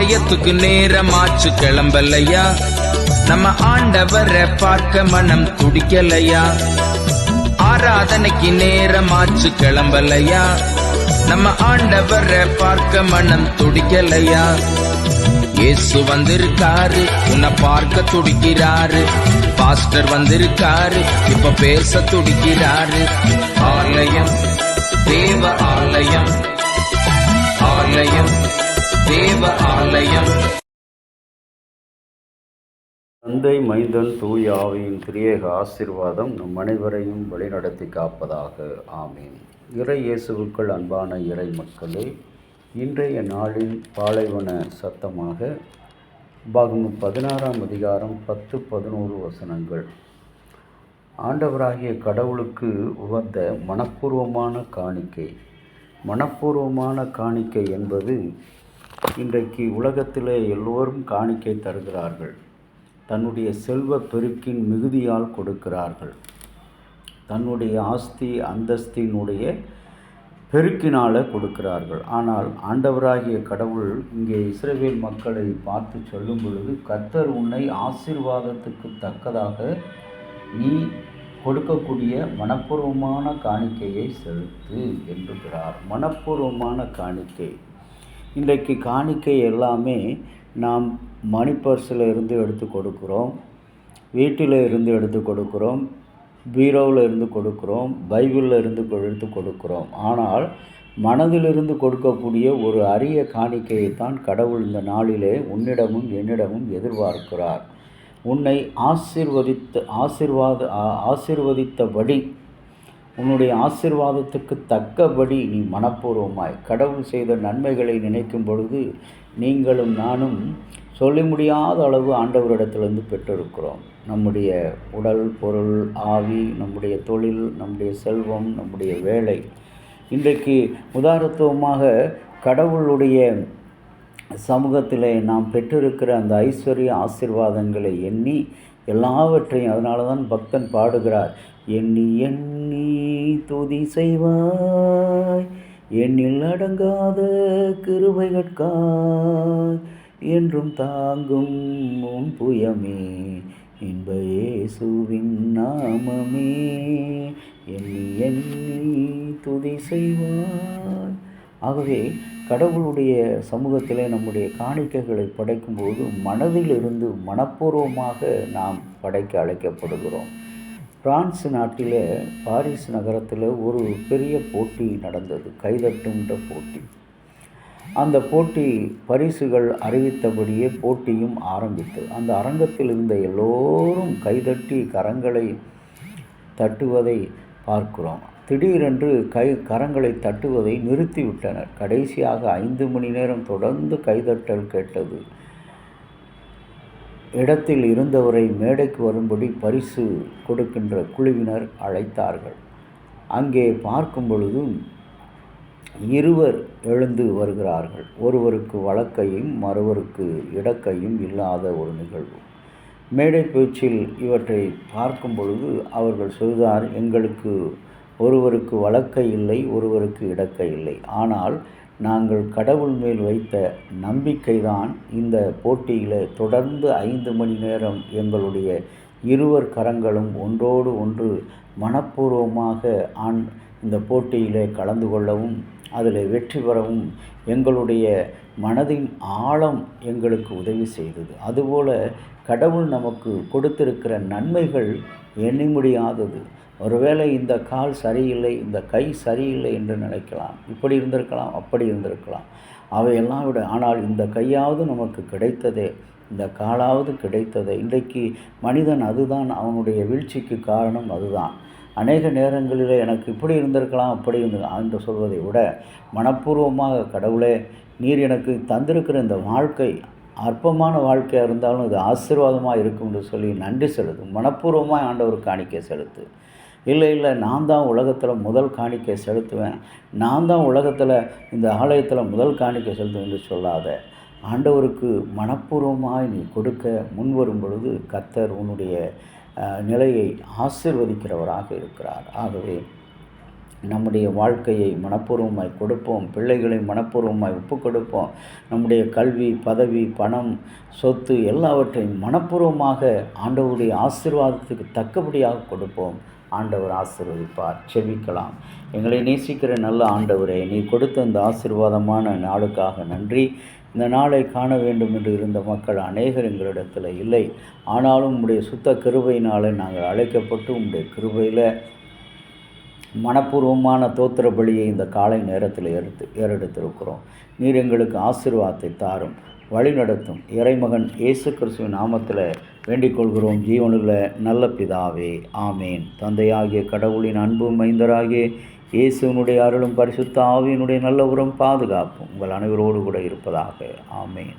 ஆலயத்துக்கு நேரமாச்சு கிளம்பலையா, நம்ம ஆண்டவரை பார்க்க மனம் துடிக்கலையா. ஆராதனைக்கு நேரமாச்சு கிளம்பலையா, நம்ம ஆண்டவரை பார்க்க மனம் துடிக்கலையா. இயேசு வந்திருக்காரு, உன்னை பார்க்க துடிக்கிறாரு. பாஸ்டர் வந்திருக்காரு, இப்ப பேச துடிக்கிறாரு. ஆலயம் தேவ ஆலயம், ஆலயம் தேவ ஆலயம். தந்தை, மைந்தன், தூய ஆவியின் திரியேக ஆசீர்வாதம் நம் அனைவரையும் வழிநடத்தி காப்பதாக. ஆமீன். இறை இயேசுவுக்குள் அன்பான இறை மக்களே, இன்றைய நாளின் பாலைவன சத்தமாக பாகம் 16 அதிகாரம் 10-11 வசனங்கள். ஆண்டவராகிய கடவுளுக்கு உகந்த மனப்பூர்வமான காணிக்கை. மனப்பூர்வமான காணிக்கை என்பது இன்றைக்கு உலகத்திலே எல்லோரும் காணிக்கை தருகிறார்கள். தன்னுடைய செல்வ பெருக்கின் மிகுதியால் கொடுக்கிறார்கள். தன்னுடைய ஆஸ்தி அந்தஸ்தினுடைய பெருக்கினால் கொடுக்கிறார்கள். ஆனால் ஆண்டவராகிய கடவுள் இங்கே இஸ்ரவேல் மக்களை பார்த்து சொல்லும் பொழுது, கர்த்தர் உன்னை ஆசீர்வாதத்துக்கு தக்கதாக நீ கொடுக்கக்கூடிய மனப்பூர்வமான காணிக்கையை செலுத்து என்கிறார். மனப்பூர்வமான காணிக்கை. இன்றைக்கு காணிக்கை எல்லாமே நாம் மணி பர்ஸில் இருந்து எடுத்து கொடுக்குறோம், வீட்டில் இருந்து எடுத்து கொடுக்குறோம், பீரோவில் இருந்து கொடுக்குறோம், பைபிளில் இருந்து எடுத்து கொடுக்குறோம். ஆனால் மனதிலிருந்து கொடுக்கக்கூடிய ஒரு அரிய காணிக்கையைத்தான் கடவுள் இந்த நாளிலே உன்னிடமும் என்னிடமும் எதிர்பார்க்கிறார். உன்னை ஆசீர்வதித்தபடி, உன்னுடைய ஆசீர்வாதத்துக்கு தக்கபடி நீ மனப்பூர்வமாய் கடவுள் செய்த நன்மைகளை நினைக்கும் பொழுது நீங்களும் நானும் சொல்ல முடியாத அளவு ஆண்டவரிடத்திலிருந்து பெற்றிருக்கிறோம். நம்முடைய உடல், பொருள், ஆவி, நம்முடைய தொழில், நம்முடைய செல்வம், நம்முடைய வேலை. இன்றைக்கு உதாரணத்துவமாக கடவுளுடைய சமூகத்திலே நாம் பெற்றிருக்கிற அந்த ஐஸ்வர்ய ஆசீர்வாதங்களை எண்ணி எல்லாவற்றையும், அதனால தான் பக்தன் பாடுகிறார், எண்ணி எண்ணி துதி செய்வாய், எண்ணில் அடங்காத கிருபைகட்காய் என்றும் தாங்கும் உன் புயமே இன்ப இயேசுவின் நாமமே, எண்ணி எண்ணி துதி செய்வாய். ஆகவே கடவுளுடைய சமூகத்திலே நம்முடைய காணிக்கைகளை படைக்கும்போது மனதிலிருந்து மனப்பூர்வமாக நாம் படைக்க அழைக்கப்படுகிறோம். பிரான்ஸ் நாட்டில் பாரிஸ் நகரத்தில் ஒரு பெரிய போட்டி நடந்தது, கைதட்டுன்ற போட்டி. அந்த போட்டி பரிசுகள் அறிவித்தபடியே போட்டியும் ஆரம்பித்தது. அந்த அரங்கத்தில் இருந்த எல்லோரும் கைதட்டி கரங்களை தட்டுவதை பார்க்கிறோம். திடீரென்று கரங்களை தட்டுவதை நிறுத்திவிட்டனர். கடைசியாக 5 மணி நேரம் தொடர்ந்து கைதட்டல் கேட்டது. இடத்தில் இருந்தவரை மேடைக்கு வரும்படி பரிசு கொடுக்கின்ற குழுவினர் அழைத்தார்கள். அங்கே பார்க்கும் பொழுது இருவர் எழுந்து வருகிறார்கள். ஒருவருக்கு வலக்கையும் மறுவருக்கு இடக்கையும் இல்லாத ஒரு நிகழ்வு. மேடை பேச்சில் இவற்றை பார்க்கும் பொழுது அவர்கள் சொல்கிறார், எங்களுக்கு ஒருவருக்கு வலக்கை இல்லை, ஒருவருக்கு இடக்கை இல்லை. ஆனால் நாங்கள் கடவுள் மேல் வைத்த நம்பிக்கைதான் இந்த போட்டியில் தொடர்ந்து 5 மணி நேரம் எங்களுடைய இருவர் கரங்களும் ஒன்றோடு ஒன்று மனப்பூர்வமாக இந்த போட்டியிலே கலந்து கொள்ளவும் அதில் வெற்றி பெறவும் எங்களுடைய மனதின் ஆழம் எங்களுக்கு உதவி செய்தது. அதுபோல் கடவுள் நமக்கு கொடுத்திருக்கிற நன்மைகள் எண்ணி முடியாதது. ஒருவேளை இந்த கால் சரியில்லை, இந்த கை சரியில்லை என்று நினைக்கலாம், இப்படி இருந்திருக்கலாம், அப்படி இருந்திருக்கலாம், அவையெல்லாம் விட ஆனால் இந்த கையாவது நமக்கு கிடைத்ததே, இந்த காலாவது கிடைத்ததே. இன்றைக்கு மனிதன் அதுதான் அவனுடைய வீழ்ச்சிக்கு காரணம். அதுதான் அநேக நேரங்களில் எனக்கு இப்படி இருந்திருக்கலாம், அப்படி என்று சொல்வதை விட மனப்பூர்வமாக கடவுளே, நீர் எனக்கு தந்திருக்கிற இந்த வாழ்க்கை அற்பமான வாழ்க்கையாக இருந்தாலும் இது ஆசீர்வாதமாக இருக்கும் என்று சொல்லி நன்றி செலுத்து. மனப்பூர்வமாக ஆண்டவர் காணிக்கை செலுத்து. இல்லை நான் தான் உலகத்தில் முதல் காணிக்கை செலுத்துவேன், நான் தான் உலகத்தில் இந்த ஆலயத்தில் முதல் காணிக்கை செலுத்துவேன் என்று சொல்லாத. ஆண்டவருக்கு மனப்பூர்வமாய் நீ கொடுக்க முன்வரும் பொழுது கர்த்தர் உன்னுடைய நிலையை ஆசீர்வதிக்கிறவராக இருக்கிறார். ஆகவே நம்முடைய வாழ்க்கையை மனப்பூர்வமாய் கொடுப்போம், பிள்ளைகளை மனப்பூர்வமாய் ஒப்புக் கொடுப்போம். நம்முடைய கல்வி, பதவி, பணம், சொத்து எல்லாவற்றையும் மனப்பூர்வமாக ஆண்டவருடைய ஆசீர்வாதத்துக்கு தக்கபடியாக கொடுப்போம். ஆண்டவர் ஆசீர்வதிப்பார். செபிக்கலாம். எங்களை நேசிக்கிற நல்ல ஆண்டவரே, நீ கொடுத்த இந்த ஆசீர்வாதமான நாளுக்காக நன்றி. இந்த நாளை காண வேண்டும் என்று இருந்த மக்கள் அநேகர் எங்களிடத்தில் இல்லை. ஆனாலும் உம்முடைய சுத்த கிருபையினால் நாங்கள் அழைக்கப்பட்டு உம்முடைய கிருபையில் மனப்பூர்வமான தோத்திர பலியை இந்த காலை நேரத்தில் ஏறெடுத்திருக்கிறோம். நீர் எங்களுக்கு ஆசீர்வாதத்தை தாரும், வழிநடத்தும். இறைமகன் இயேசு கிறிஸ்துவின் நாமத்தில் வேண்டிக் கொள்கிறோம் ஜீவனுள்ள நல்ல பிதாவே, ஆமேன். தந்தையாகிய கடவுளின் அன்பும் மைந்தராகிய இயேசுவினுடைய அருளும் பரிசுத்த ஆவியினுடைய நல்ல உரம் பாதுகாப்பும் உங்கள் அனைவரோடு கூட இருப்பதாக. ஆமேன்.